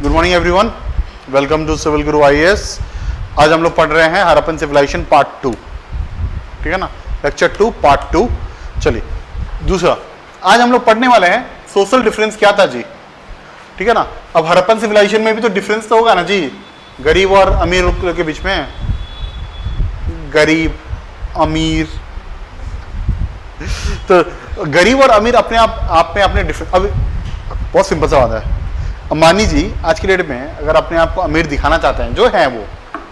Good morning everyone, welcome to civil Guru IAS. आज हम लोग पढ़ रहे हैं हरप्पन सिविलाइजेशन पार्ट 2, ठीक है ना, लेक्चर 2 पार्ट 2। चलिए दूसरा, आज हम लोग पढ़ने वाले हैं सोशल डिफरेंस क्या था जी, ठीक है ना। अब हरप्पन सिविलाइजेशन में भी तो डिफरेंस तो होगा ना जी, गरीब और अमीर लोग के बीच में, गरीब अमीर। तो गरीब और अमीर अपने आप में अपने डिफरेंस। अब बहुत सिंपल सा बात है, अंबानी जी आज की डेट में अगर अपने आप को अमीर दिखाना चाहते हैं, जो है वो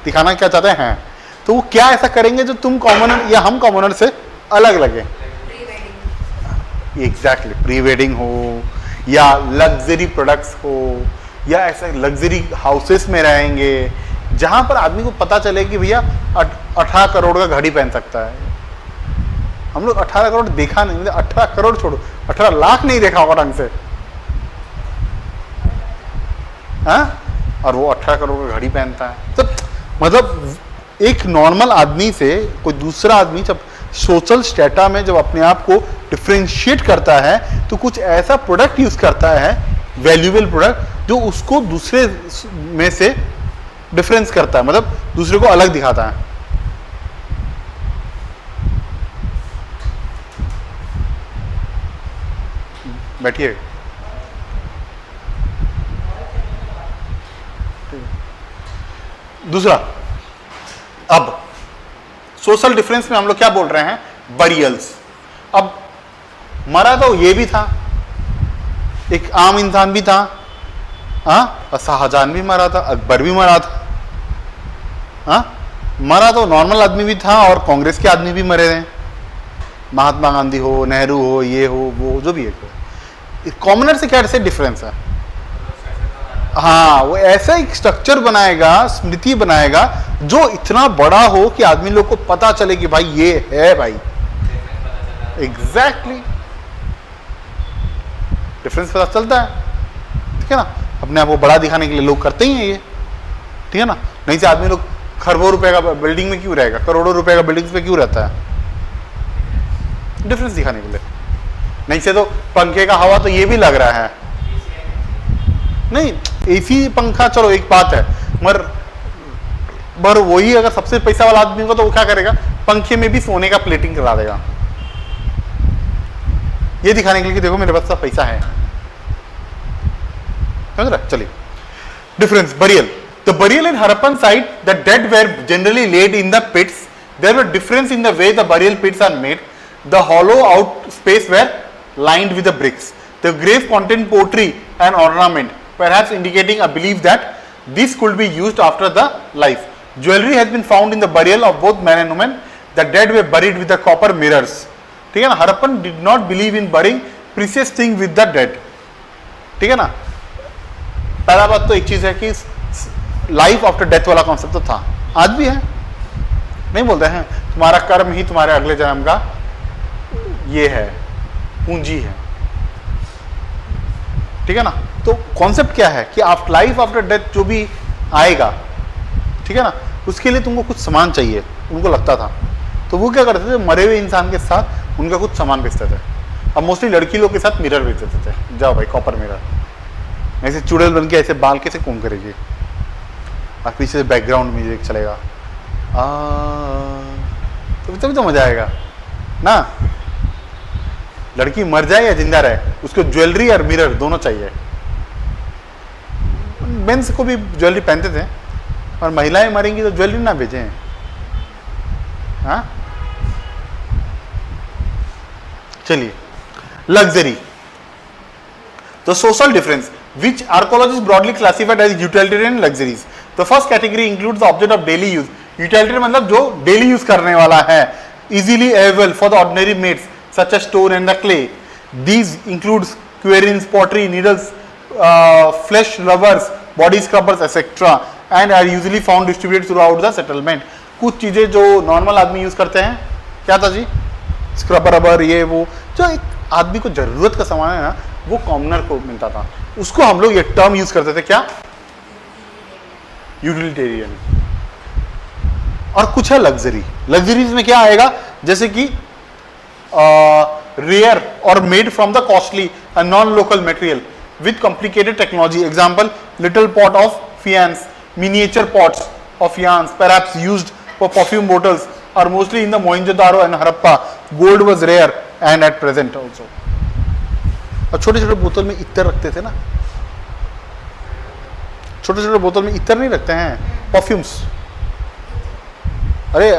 दिखाना क्या चाहते हैं, तो वो क्या ऐसा करेंगे जो तुम कॉमनर या हम कॉमनर से अलग लगे। एग्जैक्टली, प्री वेडिंग हो या लग्जरी प्रोडक्ट्स हो या ऐसा लग्जरी हाउसेस में रहेंगे जहां पर आदमी को पता चले कि भैया 18 करोड़ का घड़ी पहन सकता है। हम लोग 18 करोड़ देखा नहीं, 18 करोड़ छोड़ो, 18 लाख नहीं देखा होगा ढंग से, हाँ? और वो 18 करोड़ का घड़ी पहनता है। तो मतलब एक नॉर्मल आदमी से कोई दूसरा आदमी जब सोशल स्टेटा में जब अपने आप को डिफ्रेंशिएट करता है तो कुछ ऐसा प्रोडक्ट यूज करता है, वैल्यूएबल प्रोडक्ट, जो उसको दूसरे में से डिफरेंस करता है, मतलब दूसरे को अलग दिखाता है। बैठिए। दूसरा, अब सोशल डिफरेंस में हम लोग क्या बोल रहे हैं, बरियल्स। अब मरा तो ये भी था, एक आम इंसान भी था, हाँ, शाहजहां भी मरा था, अकबर भी मरा था, हाँ, मरा तो नॉर्मल आदमी भी था और कांग्रेस के आदमी भी मरे हैं, महात्मा गांधी हो, नेहरू हो, ये हो वो, जो भी है। कॉमनर से क्या से डिफरेंस है, हाँ, वो ऐसा एक स्ट्रक्चर बनाएगा, स्मृति बनाएगा जो इतना बड़ा हो कि आदमी लोग को पता चले कि भाई ये है भाई। एग्जैक्टली, डिफरेंस पता चलता है, ठीक है ना। अपने आप को बड़ा दिखाने के लिए लोग करते ही हैं ये, ठीक है ना। नहीं से आदमी लोग खरबों रुपए का बिल्डिंग में क्यों रहेगा, करोड़ों रुपए का बिल्डिंग्स में क्यों रहता है, डिफरेंस दिखाने के लिए। नहीं से तो पंखे का हवा तो ये भी लग रहा है, नहीं एसी पंखा चलो एक बात है, मगर वही अगर सबसे पैसा वाला आदमी होगा तो वो क्या करेगा, पंखे में भी सोने का प्लेटिंग करा देगा, ये दिखाने के लिए कि देखो मेरे पास सब पैसा है, समझ रहा। चलिए difference, burial. The burial in Harappan site, the dead were generally laid in the pits, there were difference in the way the burial pits are made, the hollow out space were lined with the bricks, the grave contained pottery and ornament, perhaps indicating a belief that this could be used after the life. Jewelry has been found in the burial of both men and women. The dead were buried with the copper mirrors. ठीक है ना, Harappan did not believe in burying precious things with the dead. ठीक है ना। पहला बात तो एक चीज है कि लाइफ आफ्टर डेथ वाला कॉन्सेप्ट तो था, आज भी है, नहीं बोलते हैं तुम्हारा कर्म ही तुम्हारे अगले जन्म का ये है, पूंजी है, ठीक है ना। तो कॉन्सेप्ट क्या है कि आफ्टर लाइफ आफ्टर डेथ जो भी आएगा, ठीक है ना, उसके लिए तुमको कुछ सामान चाहिए, उनको लगता था। तो वो क्या करते थे, मरे हुए इंसान के साथ उनका कुछ सामान बेचते थे। अब मोस्टली लड़की लोग के साथ मिरर बेचते थे, जाओ भाई कॉपर मिरर, ऐसे चुड़ैल बन के ऐसे बाल कैसे घूम करेगी और पीछे से बैकग्राउंड म्यूजिक चलेगा, तो तभी तो मजा आएगा ना। लड़की मर जाए या जिंदा रहे, उसको ज्वेलरी और मिरर दोनों चाहिए। मेंस को भी ज्वेलरी पहनते थे, और महिलाएं मरेंगी तो ज्वेलरी ना भेजें, हाँ। चलिए, luxury. The social difference, which archaeologists broadly classified as utilitarian luxuries. The first category includes the object of daily use. Utilitarian मतलब जो daily use करने वाला है, easily available for the ordinary mates, such as stone and the clay. These includes querins, pottery, needles, flesh rubbers, body scrubbers, etc. and are usually found distributed throughout the settlement. कुछ चीजें जो normal आदमी use करते हैं, क्या था जी, scrubber rubber, ये वो जो एक आदमी को जरूरत का सामान है ना, वो कॉमनर को मिलता था, उसको हम लोग ये टर्म यूज करते थे, क्या, यूटिलिटेरियन। और कुछ है लग्जरी। लग्जरीज में क्या आएगा, जैसे कि रेयर और made from the costly and non local material, with complicated technology. Example, little pot of fians, miniature pots of fians, perhaps used for perfume bottles, are mostly in the Mohenjo-daro and Harappa. Gold was rare and at present also. और छोटे छोटे बोतल में इत्र रखते थे ना, छोटे छोटे बोतल में इत्र नहीं रखते हैं, परफ्यूम्स। अरे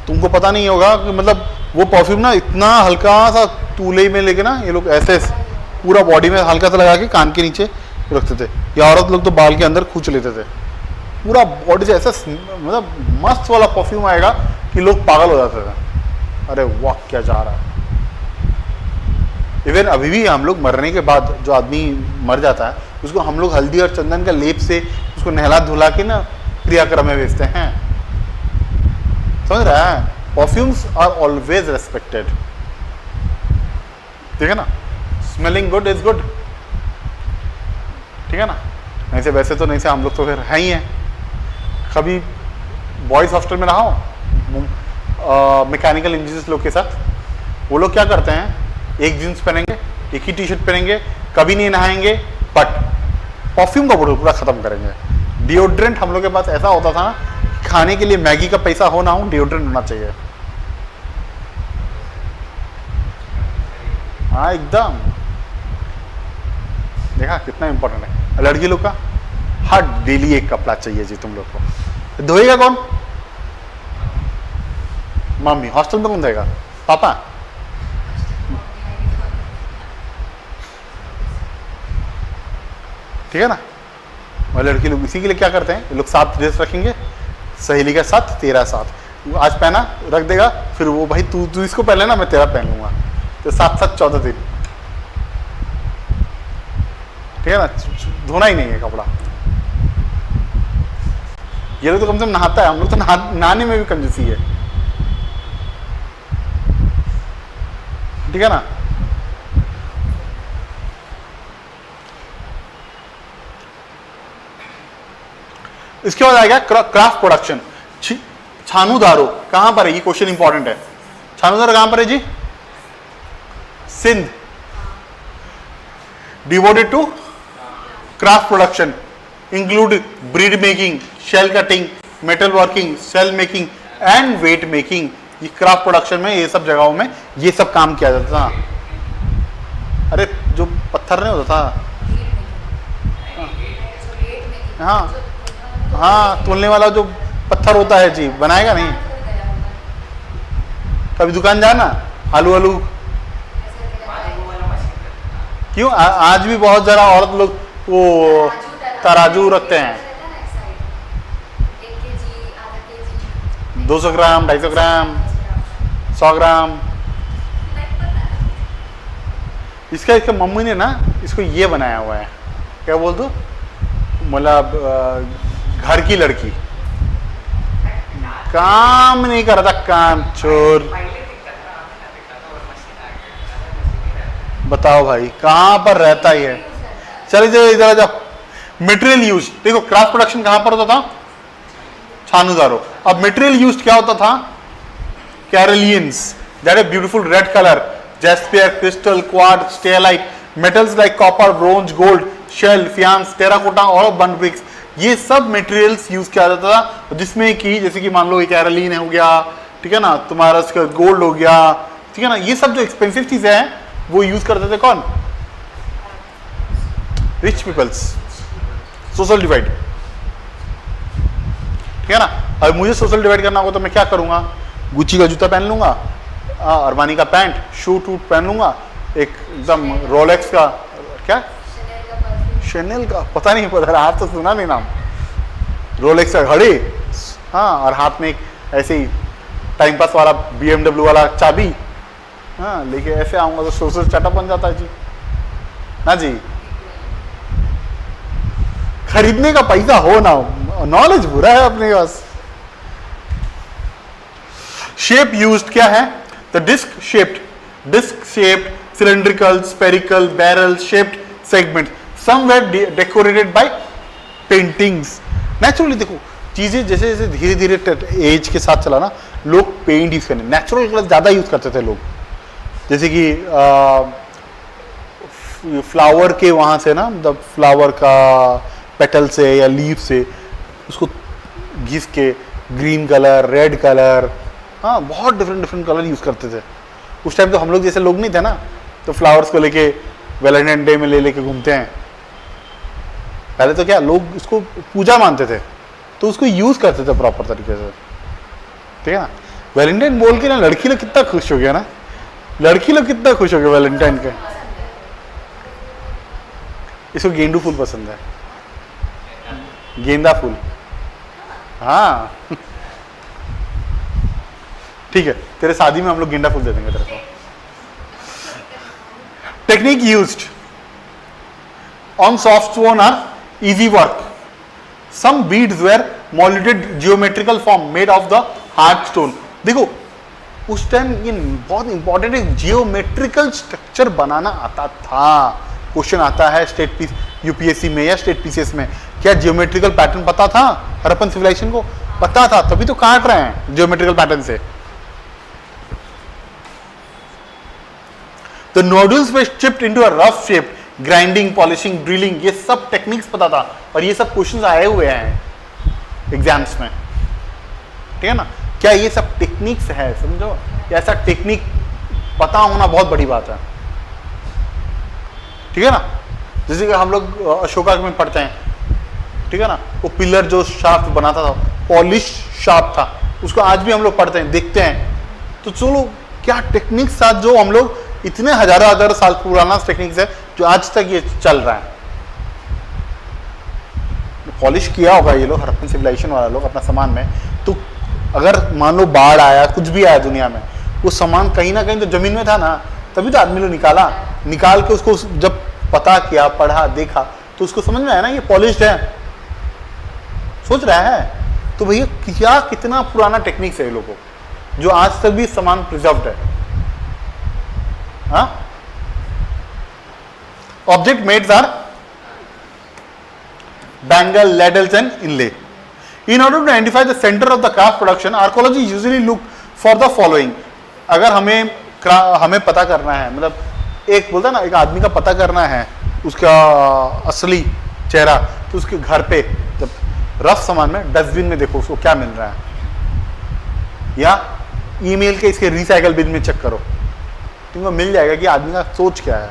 तुमको पता नहीं होगा कि मतलब वो परफ्यूम ना इतना हल्का सा तूले में लेके ना ये लोग ऐसे पूरा बॉडी में हल्का सा लगा के कान के नीचे रखते थे, या औरत लोग तो बाल के अंदर खूंच लेते थे, पूरा बॉडी से ऐसा मतलब मस्त वाला परफ्यूम आएगा कि लोग पागल हो जाते थे। अरे वाह क्या जा रहा है। इवन अभी भी हम लोग मरने के बाद जो आदमी मर जाता है उसको हम लोग हल्दी और चंदन का लेप से उसको नहला धुला के ना क्रियाक्रम में भेजते हैं, समझ रहा है। परफ्यूम्स आर ऑलवेज रेस्पेक्टेड, ठीक है ना। स्मेलिंग गुड इज गुड, ठीक है ना। नहीं से वैसे तो नहीं से हम लोग तो फिर है ही हैं। कभी बॉयज हॉस्टल में रहा हूँ मैकेनिकल इंजीनियर्स लोग के साथ, वो लोग क्या करते हैं, एक जींस पहनेंगे, एक ही टी शर्ट पहनेंगे, कभी नहीं नहाएंगे, बट परफ्यूम का बोतल पूरा खत्म करेंगे। डिओड्रेंट हम लोग के पास ऐसा होता था ना, खाने के लिए मैगी का पैसा हो ना हो, डिओड्रेंट होना चाहिए। हाँ एकदम, देखा कितना इंपॉर्टेंट है। लड़की लोग का हर डेली एक कपड़ा चाहिए जी तुम लोग को। धोएगा कौन? मम्मी। हॉस्टल में कौन धोएगा? पापा। ठीक है ना। और लड़की लोग इसी के लिए क्या करते हैं, ये लोग 7 ड्रेस रखेंगे, सहेली का साथ, तेरा साथ, आज पहना रख देगा, फिर वो भाई तू इसको पहन लेना, मैं तेरा पहन लूंगा, तो 7-7 14 दिन, ठीक है ना। धोना ही नहीं है कपड़ा। ये लोग तो कम से कम नहाता है, हम लोग तो नहाने में भी कंजूसी है, ठीक है ना। इसके बाद आएगा क्राफ्ट प्रोडक्शन। छानूदारो कहां पर है, ये क्वेश्चन इंपॉर्टेंट है। छानूदारो कहां पर है जी? Sindh. Devoted to craft production, include bead making, shell cutting, metal working, seal making and weight making. ये क्राफ्ट प्रोडक्शन में ये सब जगहों में ये सब काम किया जाता था। अरे जो पत्थर नहीं होता था, हाँ हाँ, तोलने वाला जो पत्थर होता है जी, बनाएगा नहीं। कभी दुकान जाना, आलू आलू क्यों आज भी बहुत जरा औरत लोग वो तराजू रखते हैं, 200 ग्राम, 250 ग्राम, 100 ग्राम। इसका मम्मी ने ना इसको ये बनाया हुआ है, क्या बोल दो, मतलब घर की लड़की, काम नहीं कर रहा था, काम चोर। बताओ भाई कहां पर रहता ही है। चलिए इधर आ जाओ। मटेरियल यूज देखो, क्राफ्ट प्रोडक्शन कहां पर होता था? छानूदारो। अब मटेरियल यूज क्या होता था? Carnelians, that is beautiful red colour, jasper, crystal, quartz, steatite, metals like copper, bronze, gold, shell, faience, terracotta और बर्न ब्रिक्स। ये सब मटेरियल्स यूज किया जाता था, जिसमें कि जैसे कि मान लो कैरोलिन हो गया, ठीक है ना, तुम्हारा गोल्ड हो गया, ठीक है ना। ये सब जो एक्सपेंसिव चीजें हैं वो यूज करते थे कौन? Rich peoples. सोशल डिवाइड, ठीक है ना। अब मुझे सोशल डिवाइड करना होगा तो मैं क्या करूंगा? गुच्ची का जूता पहन लूंगा, अरमानी का पैंट, शूट वूट पहन लूंगा, एकदम रोलेक्स का, क्या शनेल का, पता नहीं, पता हाथ तो सुना नहीं नाम, रोलेक्स का घड़ी, हाँ, और हाथ में एक ऐसे ही टाइम पास वाला BMW वाला चाबी, हाँ, लेके ऐसे आऊंगा तो सोशल चटा बन जाता है जी ना जी। खरीदने का पैसा हो ना हो, नॉलेज बुरा है अपने पास। शेप यूज्ड क्या है? The disc shaped, cylindrical, spherical, barrel shaped segment, some were decorated by paintings। Naturally देखो चीजें जैसे जैसे धीरे धीरे एज के साथ चला ना, लोग पेंट यूज करने, नेचुरल कलर ज्यादा यूज करते थे लोग, जैसे कि फ्लावर के वहां से ना, मतलब फ्लावर का पेटल से या लीफ से उसको घिस के ग्रीन कलर, रेड कलर, हाँ बहुत डिफरेंट डिफरेंट कलर यूज करते थे उस टाइम। तो हम लोग जैसे लोग नहीं थे ना, तो फ्लावर्स को लेके वैलेंटाइन डे में ले लेके घूमते हैं। पहले तो क्या लोग उसको पूजा मानते थे, तो उसको यूज करते थे प्रॉपर तरीके से, ठीक है ना। वैलेंटाइन बोल के ना लड़की लोग कितना खुश हो गया ना, लड़की लोग कितना खुश हो गया वैलेंटाइन के। इसको गेंदू फूल पसंद है, गेंदा फूल, हाँ ठीक है, तेरे शादी में हम लोग गेंदा फूल दे देंगे तेरे को। Technique used on soft stone are easy work. Some beads were moulded geometrical form made of the hard stone. देखो उस टाइम ये बहुत इंपॉर्टेंट है, जियोमेट्रिकल स्ट्रक्चर बनाना आता था। क्वेश्चन आता है स्टेट पीस यूपीएससी में या स्टेट पीसीएस में, क्या जियोमेट्रिकल पैटर्न पता था? हड़प्पन सिविलाइजेशन को पता था, तभी तो काट रहे हैं जियोमेट्रिकल पैटर्न से। The nodules were chipped into a rough shape, grinding, polishing, drilling, ये सब टेक्निक्स पता था, और ये सब क्वेश्चंस आए हुए हैं एग्जाम्स में, ठीक है ना। क्या ये सब टेक्निक्स है, समझो, ऐसा टेक्निक पता होना बहुत बड़ी बात है, ठीक है ना। जैसे कि हम लोग अशोका में पढ़ते हैं, ठीक है ना, वो पिलर जो शाफ्ट बनाता था पॉलिश शाफ्ट था, उसको आज भी हम लोग पढ़ते हैं, देखते हैं। तो चलो क्या टेक्निक्स था जो हम लोग इतने हजारों हजारों साल पुराना टेक्निक्स है जो आज तक ये चल रहा है। पॉलिश किया होगा ये लोग, हड़प्पन सिविलाइजेशन वाला लोग अपना सामान में। तो अगर मान लो बाढ़ आया, कुछ भी आया दुनिया में, वो सामान कहीं ना कहीं तो जमीन में था ना, तभी तो आदमी लोग निकाल के उसको जब पता किया, पढ़ा, देखा, तो उसको समझ में आया ना ये पॉलिश्ड है, सोच रहा है। तो भैया क्या कितना पुराना टेक्निक्स है ये लोगों को, जो आज तक भी सामान प्रिजर्व्ड है। Object mades are bangle, ladles and inlay. In order to identify the center of the craft production, archaeology usually look for the following. अगर हमें पता करना है, मतलब एक बोलता ना, एक आदमी का पता करना है उसका असली चेहरा, तो उसके घर पे जब रफ सामान में डस्टबिन में देखो उसको क्या मिल रहा है, या ईमेल के इसके रिसाइकल बिन में चेक करो, तुमको मिल जाएगा कि आदमी का सोच क्या है,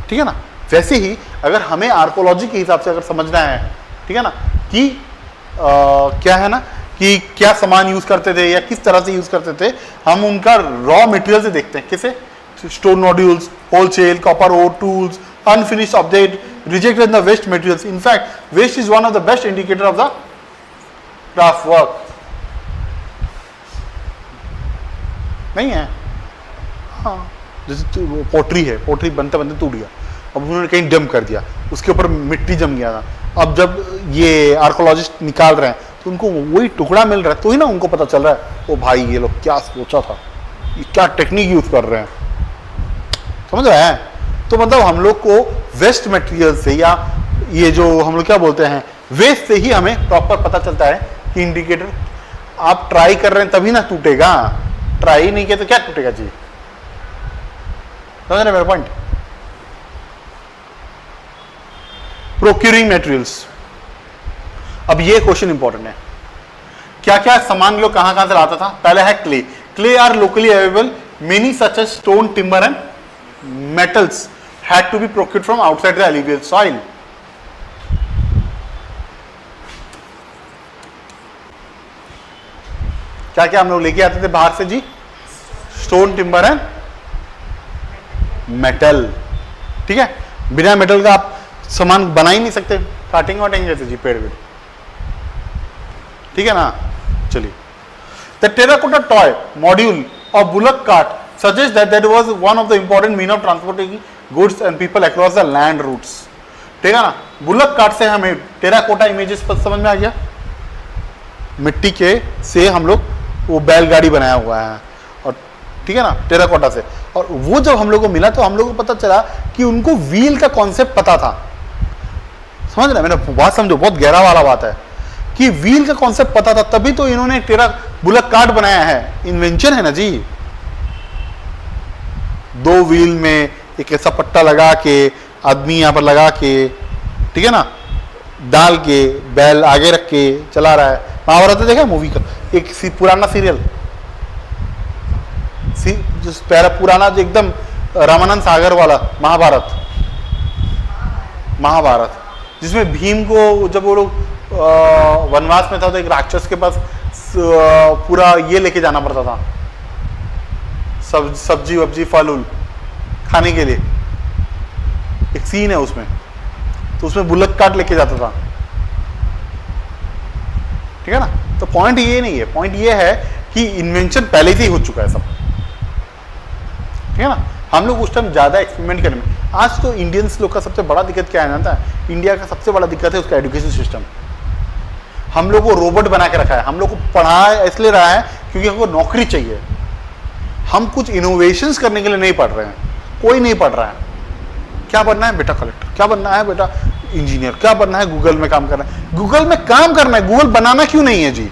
ठीक है ना। वैसे ही अगर हमें आर्कोलॉजी के हिसाब से अगर समझना है, ठीक है ना, कि क्या है ना, कि क्या सामान यूज करते थे या किस तरह से यूज करते थे, हम उनका रॉ मटेरियल से देखते हैं। किसे? Stone nodules, whole shells, copper ore, tools, unfinished object, rejected the waste materials. In fact waste is one of the best indicator of the craft work. नहीं है? हाँ, जैसे पोट्री है, पोट्री बनते बनते टूट गया, अब उन्होंने कहीं डंप कर दिया, उसके ऊपर मिट्टी जम गया था। अब जब ये आर्कोलॉजिस्ट निकाल रहे हैं तो उनको वही टुकड़ा मिल रहा है, तो ही ना उनको पता चल रहा है, ओ भाई ये लोग क्या सोचा था, ये क्या टेक्निक यूज कर रहे हैं, समझ रहे हैं। तो मतलब हम लोग को वेस्ट मटेरियल से, या ये जो हम लोग क्या बोलते हैं वेस्ट से ही हमें प्रॉपर पता चलता है कि इंडिकेटर। आप ट्राई कर रहे हैं तभी ना टूटेगा, ट्राई नहीं किया तो क्या टूटेगा जी, समझ रहे मेरा पॉइंट। प्रोक्यूरिंग मटेरियल्स, अब ये क्वेश्चन इंपॉर्टेंट है, क्या क्या सामान लोग कहां कहां से लाता था। पहले है clay. Clay are locally available, many such as stone, timber and metals had to be procured from outside the alluvial soil. क्या क्या हम लोग लेके आते थे बाहर से जी? स्टोन, टिम्बर एंड मेटल, ठीक है। बिना मेटल का आप सामान बना ही नहीं सकते, काटेंगे वाटेंगे तो जी पेड़ पेड़, ठीक है ना। चलिए, the terracotta toy module of bullock cart suggest that that was one of the important mean of transporting goods and people across the land routes, ठीक है ना। बुलक कार्ट से हमें टेराकोटा इमेजेस पर समझ में आ गया, मिट्टी के से हम लोग वो बैलगाड़ी बनाया हुआ है, और ठीक है ना, टेराकोटा से। और वो जब हम लोग को मिला तो हम लोग को पता चला कि उनको व्हील का कॉन्सेप्ट पता था, समझ रहे, मैंने बात समझो, बहुत गहरा वाला बात है कि व्हील का कॉन्सेप्ट पता था, तभी तो इन्होंने बुलक कार्ट बनाया है। इन्वेंशन है ना जी, 2 व्हील में एक ऐसा पट्टा लगा के आदमी यहाँ पर लगा के, ठीक है ना, डाल के बैल आगे रख के चला रहा है। महाभारत देखा मूवी का एक पुराना सीरियल, जिस पुराना जो एकदम रामानंद सागर वाला महाभारत, जिसमें भीम को जब वो लोग वनवास में था तो एक राक्षस के पास पूरा ये लेके जाना पड़ता था, सब्जी वब्जी फल उल खाने के लिए। एक सीन है उसमें, तो उसमें बुलक काट लेके जाता था, ठीक है ना। तो पॉइंट ये नहीं है, पॉइंट ये है कि इन्वेंशन पहले से ही हो चुका है सब, ठीक है ना। हम लोग उस टाइम ज्यादा एक्सपेरिमेंट करने में, आज तो इंडियंस लोग का सबसे बड़ा दिक्कत क्या है जानता है, इंडिया का सबसे बड़ा दिक्कत है उसका एजुकेशन सिस्टम। हम लोग को रोबोट बना के रखा है, हम लोग को पढ़ा इसलिए रहा है क्योंकि हमको नौकरी चाहिए। हम कुछ इनोवेशंस करने के लिए नहीं पढ़ रहे हैं, कोई नहीं पढ़ रहा है। क्या बनना है बेटा कलेक्टर, क्या बनना है बेटा इंजीनियर, क्या बनना है गूगल में काम करना है। गूगल में काम करना है, गूगल बनाना क्यों नहीं है जी।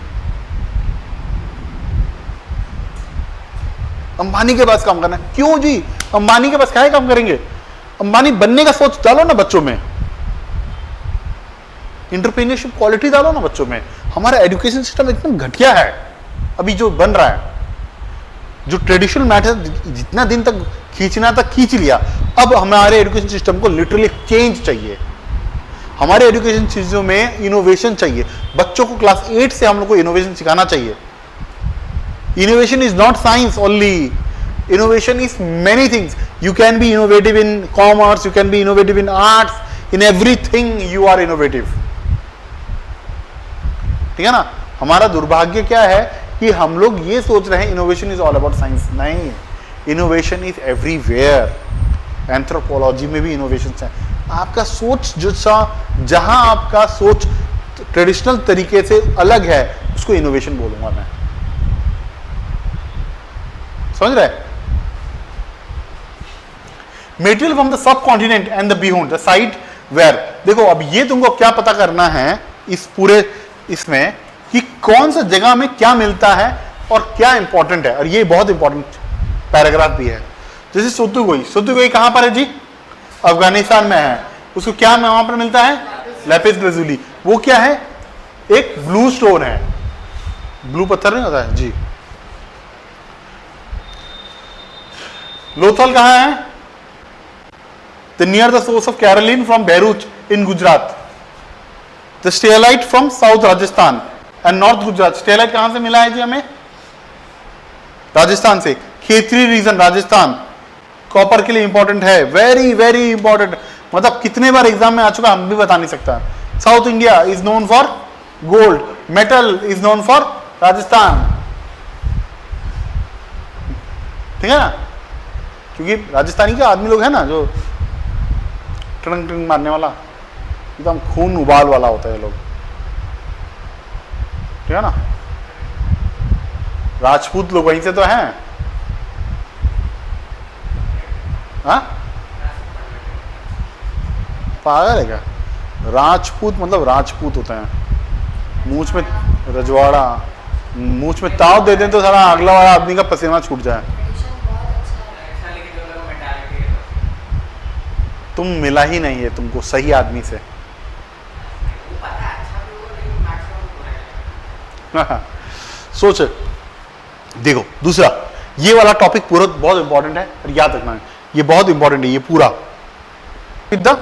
अंबानी के पास काम करना है, क्यों जी। अंबानी के पास क्या है काम करेंगे, अंबानी बनने का सोच डालो ना बच्चों में, एंटरप्रेन्योरशिप क्वालिटी डालो ना बच्चों में। हमारा एजुकेशन सिस्टम एकदम घटिया है अभी जो बन रहा है। जो ट्रेडिशनल मैटर जितना दिन तक खींचना था खींच लिया, अब हमारे एजुकेशन सिस्टम को लिटरली चेंज चाहिए। हमारे एजुकेशन चीजों में इनोवेशन चाहिए। बच्चों को क्लास 8 से हम लोग को इनोवेशन सिखाना चाहिए। Innovation is not science only, innovation is many things. You can be innovative in commerce, you can be innovative in arts, in everything you are innovative, ठीक है ना। हमारा दुर्भाग्य क्या है कि हम लोग ये सोच रहे हैं innovation is all about science. नहीं, इनोवेशन इज एवरीवेयर। एंथ्रोपोलॉजी में भी इनोवेशन है। आपका सोच जो जहां आपका सोच ट्रेडिशनल तरीके से अलग है उसको इनोवेशन बोलूंगा मैं, समझ रहे। Material from the subcontinent and the beyond the site where. देखो अब ये तुमको क्या पता करना है इस पूरे इसमें कि कौन सा जगह में क्या मिलता है और क्या इंपॉर्टेंट है। और ये बहुत इंपॉर्टेंट पैराग्राफ भी है। जैसे सोतुगोई कहां पर है जी, अफगानिस्तान में है। उसको क्या वहां पर मिलता है, लैपिस लजुली। वो क्या है, एक ब्लू स्टोन है, ब्लू पत्थर नहीं होता है जी। लोथल कहां है, the near the source of carnelian from Bharuch in Gujarat. The steatite from south Rajasthan and north Gujarat. Steatite कहां से मिला है जी हमें, राजस्थान से। खेतरी रीजन राजस्थान कॉपर के लिए इंपॉर्टेंट है, वेरी वेरी इंपॉर्टेंट। मतलब कितने बार एग्जाम में आ चुका हम भी बता नहीं सकता। South India is known for gold, metal is known for Rajasthan, ठीक है ना। क्योंकि राजस्थानी के आदमी लोग है ना जो टंग टंग मारने वाला, एकदम खून उबाल वाला होता है लोग, ठीक है ना। राजपूत लोग वहीं से तो हैं, हाँ पागल है क्या। राजपूत मतलब राजपूत होते हैं। मूंछ में रजवाड़ा, मूंछ में ताव दे दें तो सारा अगला वाला आदमी का पसीना छूट जाए। तुम मिला ही नहीं है तुमको सही आदमी से। सोच देखो दूसरा ये वाला टॉपिक पूरा बहुत इंपॉर्टेंट है और याद रखना है, ये बहुत इंपॉर्टेंट है ये पूरा। The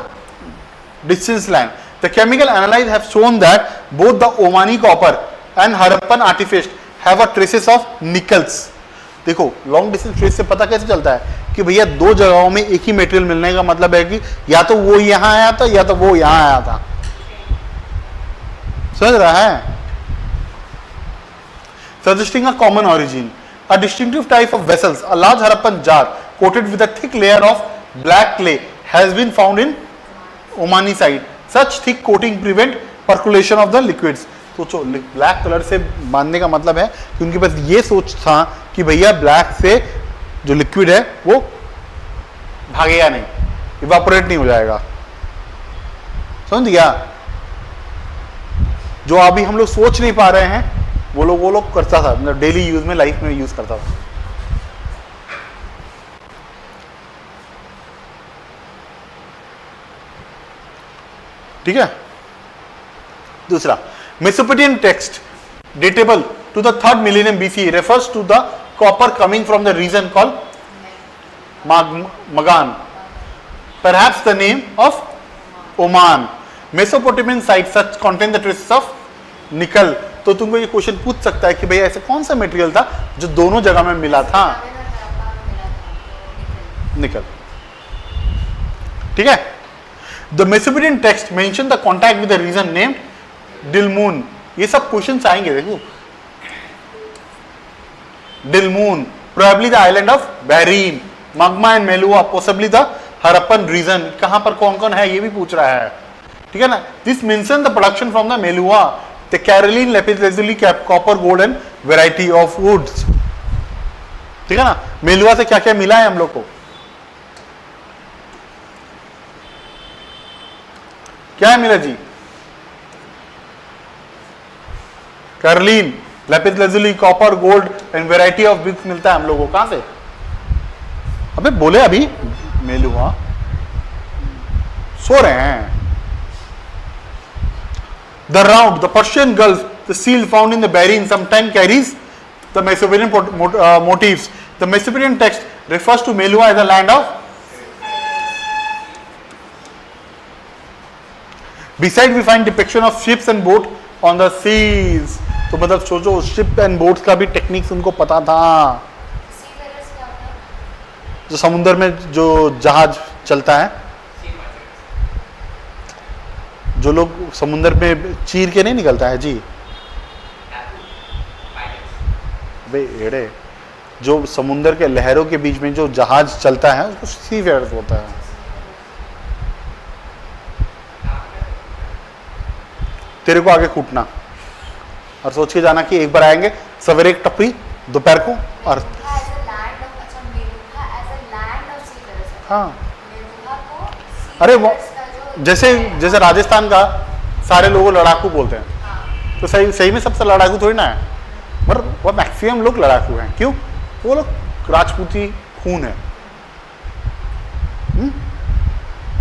distance line, the chemical analyse have shown that both the Omani copper and Harappan artifact have a traces of nickels. देखो लॉन्ग डिस्टेंस ट्रेस से पता कैसे चलता है कि भैया दो जगहों में एक ही मटेरियल मिलने का मतलब है कि या तो वो यहां आया था या तो वो यहां आया था, समझ रहा है। Suggesting a common origin, a distinctive type of vessels, a large Harappan jar coated with a thick layer of black clay has been found in Omani site. Such thick coating prevent percolation of the liquids. सोचो black colour से बांधने का मतलब है कि उनके पास ये सोच था कि भैया ब्लैक से जो लिक्विड है वो भागेगा नहीं, इवापोरेट नहीं हो जाएगा, समझ गया। जो अभी हम लोग सोच नहीं पा रहे हैं वो लोग करता था, मतलब डेली यूज में लाइफ में यूज करता था। ठीक है। दूसरा, Mesopotamian text datable to the 3rd millennium BCE refers to the copper coming from the region called Magan, perhaps the name of Oman. Mesopotamian sites such contain the traces of nickel. तो तुमको ये question पूछ सकता है कि भाई ऐसा कौन सा मटेरियल था जो दोनों जगह में मिला था? निकल, ठीक है। The Mesopotamian text mention the contact with the region named Dilmun. ये सब क्वेश्चंस आएंगे, देखो। Dilmun, probably the island of Bahrain, Magan and Meluha, possibly the Harappan region. कहां पर कौन कौन है ये भी पूछ रहा है, ठीक है ना। This mention the production from the Meluha, the carnelian, lapis lazuli, copper, gold and variety of woods, ठीक है ना। मेलुआ से क्या क्या मिला है हम लोग को? क्या है मिला जी? Carnelian, lapis lazuli, copper, gold and variety of bricks मिलता है हम लोगों को। कहां से? अबे बोले अभी मेलुआ, सो रहे हैं। The round, the Persian Gulf, the seal found in the Bahrain sometime carries the Mesopotamian motifs. The Mesopotamian text refers to Melua as a land of. Beside we find depiction of ships and boat on the seas. तो मतलब सोचो ship and boats का भी techniques उनको पता था। जो समुद्र में जो जहाज चलता है, जो लोग समुद्र में चीर के नहीं निकलता है जी, बे एड़े, जो समुद्र के लहरों के बीच में जो जहाज चलता है उसको सी फेयर्स होता है। तेरे को आगे कूटना और सोच के जाना कि एक बार आएंगे सवेरे एक टपरी, दोपहर को, और हाँ, अरे वो जैसे जैसे राजस्थान का सारे लोग लड़ाकू बोलते हैं, तो सही सही में सबसे लड़ाकू थोड़ी ना है, पर वो मैक्सिमम लोग लड़ाकू हैं। क्यों? वो लोग राजपूती खून है।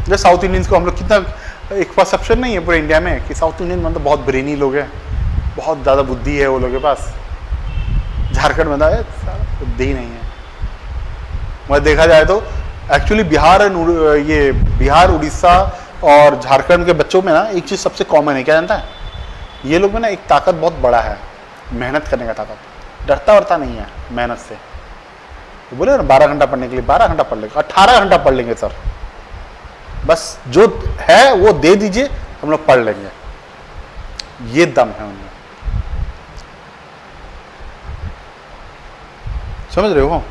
जैसे साउथ इंडियंस को हम लोग कितना एक परसेप्शन नहीं है पूरे इंडिया में कि साउथ इंडियन मतलब बहुत ब्रेनी लोग हैं, बहुत ज़्यादा बुद्धि है वो लोग के पास। झारखंड में बुद्धि ही नहीं है। मगर देखा जाए तो एक्चुअली बिहार, उड़ीसा और झारखंड के बच्चों में ना एक चीज़ सबसे कॉमन है, क्या जानता है? ये लोग में ना एक ताकत बहुत बड़ा है, मेहनत करने का ताकत। डरता वरता नहीं है मेहनत से। तो बोले ना 12 घंटा पढ़ने के लिए 12 घंटा पढ़ लेंगे, 18 घंटा पढ़ लेंगे सर, बस जो है वो दे दीजिए, हम लोग पढ़ लेंगे। ये दम है उनमें, समझ रहे हो?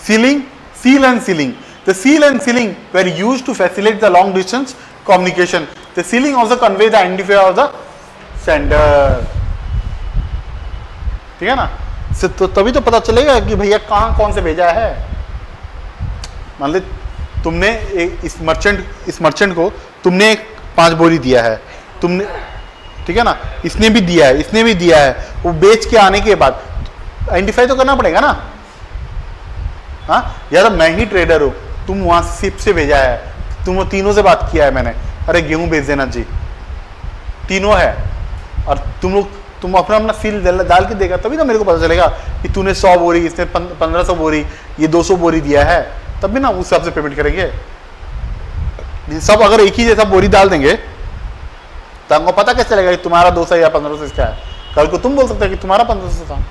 Seal and sealing. The seal and sealing were used to facilitate the long distance communication. The sealing also convey the identifier of the sender. ठीक है ना? तो तभी तो पता चलेगा कि भैया कहाँ कौन से भेजा है। मान ली तुमने इस मर्चेंट को तुमने 5 बोरी दिया है, तुमने, ठीक है ना, इसने भी दिया है, इसने भी दिया है। वो बेच के आने के बाद आइडेंटिफाई तो करना पड़ेगा ना। हाँ, या तो मैं ही ट्रेडर हूँ, तुम वहां से शिप से भेजा है, तुम वो तीनों से बात किया है मैंने, अरे गेहूं भेज देना जी, तीनों है, और तुम अपना सील डाल के देगा, तभी तो मेरे को पता चलेगा कि तूने 100 बोरी, इसने 1500 बोरी, ये 200 बोरी दिया है, तब भी ना उस हिसाब से पेमेंट करेंगे। सब अगर एक ही जैसा बोरी डाल देंगे तो हमको पता कैसे चलेगा कि तुम्हारा 200 या 1500 क्या है? कल को तुम बोल सकते हो कि तुम्हारा 1500 था।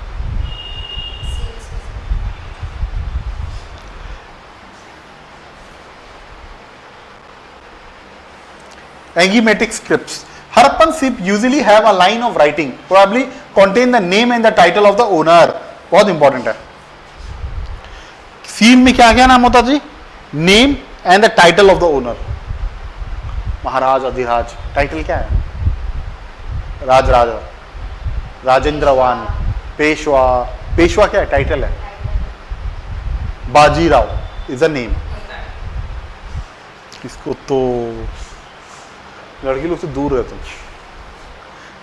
Enigmatic scripts. Harappan ship usually have a line of writing, probably contain the name and the title of the owner. बहुत इंपॉर्टेंट है। सील में क्या क्या नाम होता जी? Name and the title of the owner. महाराज, अधिराज, टाइटल क्या है? राज राजा, राजेंद्रवान, पेशवा। पेशवा क्या है? टाइटल है। Bajirao is a name. इसको तो लड़की लोग से दूर रहते हैं।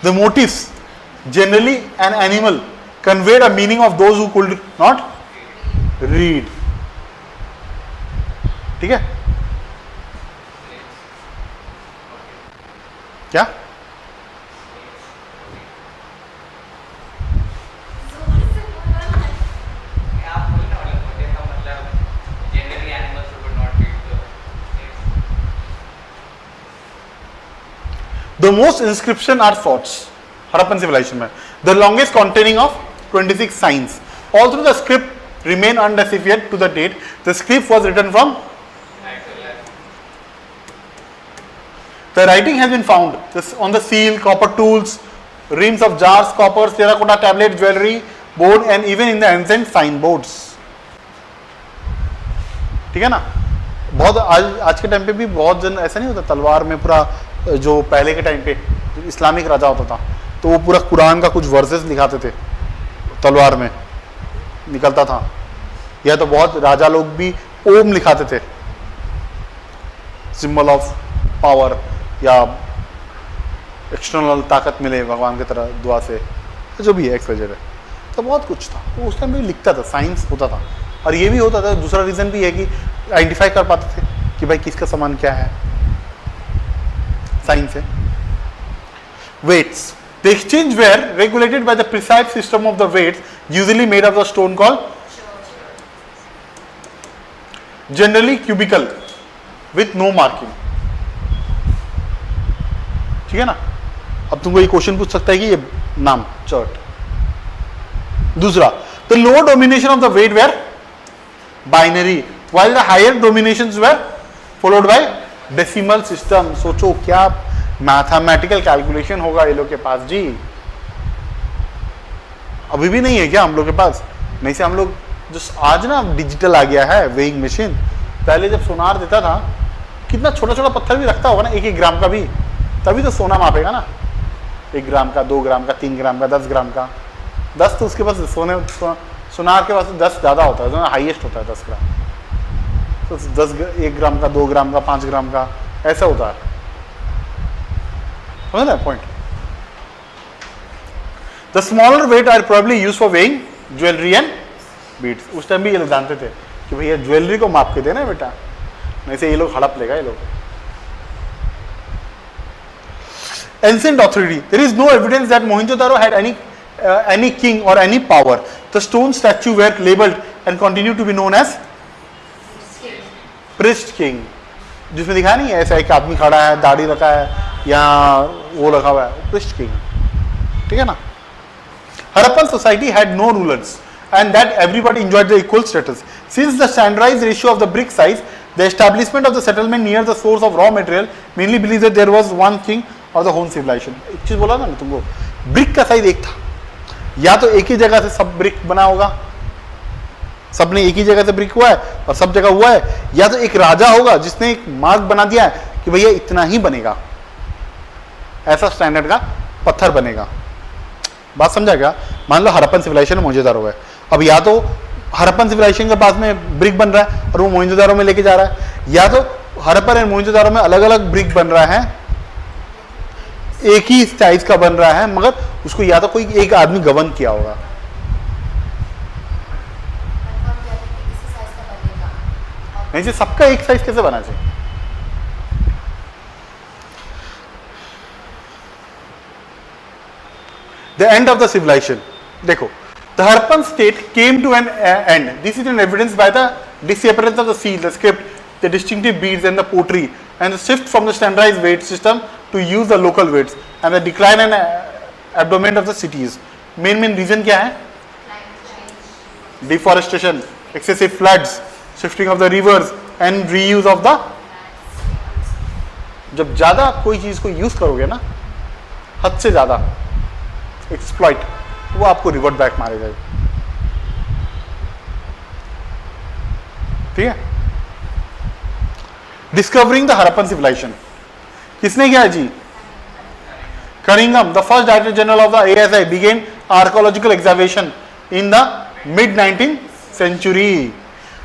The motifs generally an animal conveyed a meaning of those who could not read. ठीक है, क्या? The most inscription are forts. Harappan civilization में the longest containing of 26 signs. Although the script remain undeciphered to the date, the script was written from. The writing has been found on the seal, copper tools, rims of jars, coppers, terracotta tablet, jewelry, board, and even in the ancient signboards. ठीक है ना? बहुत आज के time पे भी बहुत जन ऐसा नहीं होता, तलवार में पूरा जो पहले के टाइम पे इस्लामिक राजा होता था तो वो पूरा कुरान का कुछ वर्सेस लिखाते थे, तलवार में निकलता था, या तो बहुत राजा लोग भी ओम लिखाते थे, सिंबल ऑफ पावर या एक्सटर्नल ताकत मिले भगवान की तरह दुआ से, जो भी है एक्सपेक्टेड है। तो बहुत कुछ था वो उस टाइम भी लिखता था, साइंस होता था। और ये भी होता था, दूसरा रीज़न भी है कि आइडेंटिफाई कर पाते थे कि भाई किसका सामान क्या है, साइंस है। Weights, the exchange were regulated by the precise system of the weights usually made of the stone call generally cubical with no marking. ठीक है ना? अब तुमको ये क्वेश्चन पूछ सकता है कि ये नाम चर्ट। दूसरा, the lower domination of the weight were binary while the higher dominations were followed by decimal system। सोचो क्या मैथमेटिकल कैलकुलेशन होगा ये लोग के पास जी। अभी भी नहीं है क्या हम लोग के पास? नहीं से हम लोग जो आज ना डिजिटल आ गया है वेइंग मशीन, पहले जब सोनार देता था कितना छोटा छोटा पत्थर भी रखता होगा ना, 1-1 ग्राम का भी, तभी तो सोना मापेगा ना। 1 ग्राम का, 2 ग्राम का, 3 ग्राम का, 10 ग्राम का। 10 तो उसके पास सोनार के पास 10 ज़्यादा होता है, हाईएस्ट होता है 10 ग्राम। तो 1 ग्राम का, 2 ग्राम का, 5 ग्राम का, ऐसा होता है। समझ रहे point? The smaller weight are probably use for weighing jewellery and beads. उस टाइम भी ये लोग जानते थे कि भैया ज्वेलरी को माप के देना बेटा, नहीं से ये लोग हड़प लेगा ये लोग। Ancient authority, there is no evidence that Mohenjo-daro had any king or any power. The stone statue were labeled and continue to be known as priest king, जिसमें दिखा नहीं है ऐसा एक आदमी खड़ा है, दाढ़ी रखा है, या वो रखा हुआ है, priest king। ठीक है ना? Harappan society had no rulers and that everybody enjoyed the equal status. Since the standardized ratio of the brick size, the establishment of the settlement near the source of raw material mainly believes that there was one king or the whole civilization। एक चीज बोला ना मैं तुमको, brick का size एक था, या तो एक ही जगह से सब ब्रिक बना होगा, सबने एक ही जगह से ब्रिक हुआ है और सब जगह हुआ है, या तो एक राजा होगा जिसने एक मार्क बना दिया है कि भैया इतना ही बनेगा, ऐसा स्टैंडर्ड का पत्थर बनेगा। बात समझा क्या? मान लो हरप्पन सिविलाइजेशन मोहनजोदारो है, अब या तो हरप्पन सिविलाइजेशन के पास में ब्रिक बन रहा है और वो मोहनजोदारो में लेके जा रहा है, या तो हरप्पन और मोहनजोदारो में अलग अलग ब्रिक बन रहा है, एक ही साइज का बन रहा है, मगर उसको या तो कोई एक आदमी गवर्न किया होगा। नहीं जी, सबका एक साइज कैसे बना चाहिए? The end of the civilization, देखो, the Harappan state came to an end. This is an evidence by the disappearance of the seal, the script, the distinctive beads and the pottery, and the shift from the standardized weight system to use the local weights, and the decline and abandonment of the cities. Main reason क्या है? Deforestation, excessive floods, shifting of the rivers and reuse of the। जब ज्यादा कोई चीज को use करोगे ना, हद से ज्यादा एक्सप्लॉइट, वो आपको रिवर्ट बैक मारेगा। ठीक है? डिस्कवरिंग द हरप्पन सिविलाइजेशन किसने किया जी? Cunningham, the first director general of the ASI, began archaeological excavation in the mid-19th century.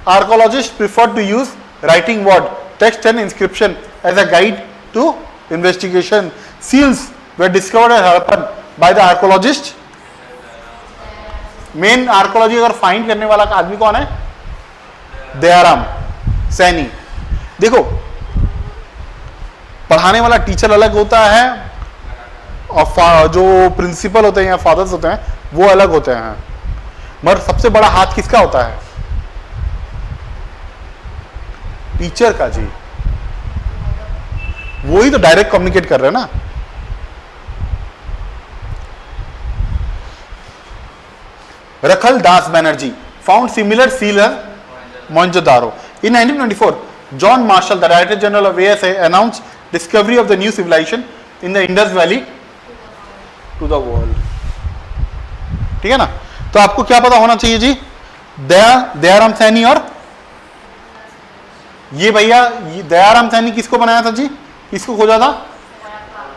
Archaeologists preferred to use writing word, text and inscription as a guide to investigation. Seals were discovered at Harappan by the archaeologist। Main archaeology अगर find करने वाला का आदमी कौन है? दयाराम सैनी। देखो, पढ़ाने वाला टीचर अलग होता है और जो प्रिंसिपल होते हैं या फादर्स होते हैं वो अलग होते हैं, मगर सबसे बड़ा हाथ किसका होता है? टीचर का जी। वो ही तो डायरेक्ट कम्युनिकेट कर रहे हैं ना। Rakhal Das Banerjee found similar seal Mohenjo-daro. In 1924, John Marshall, the Director General of ASA, announced discovery of the new civilization in the Indus Valley to the world. ठीक है ना? तो आपको क्या पता होना चाहिए जी? दयाराम सैनी और ये भैया दयाराम सैनी किसको बनाया था जी? किसको खोजा था?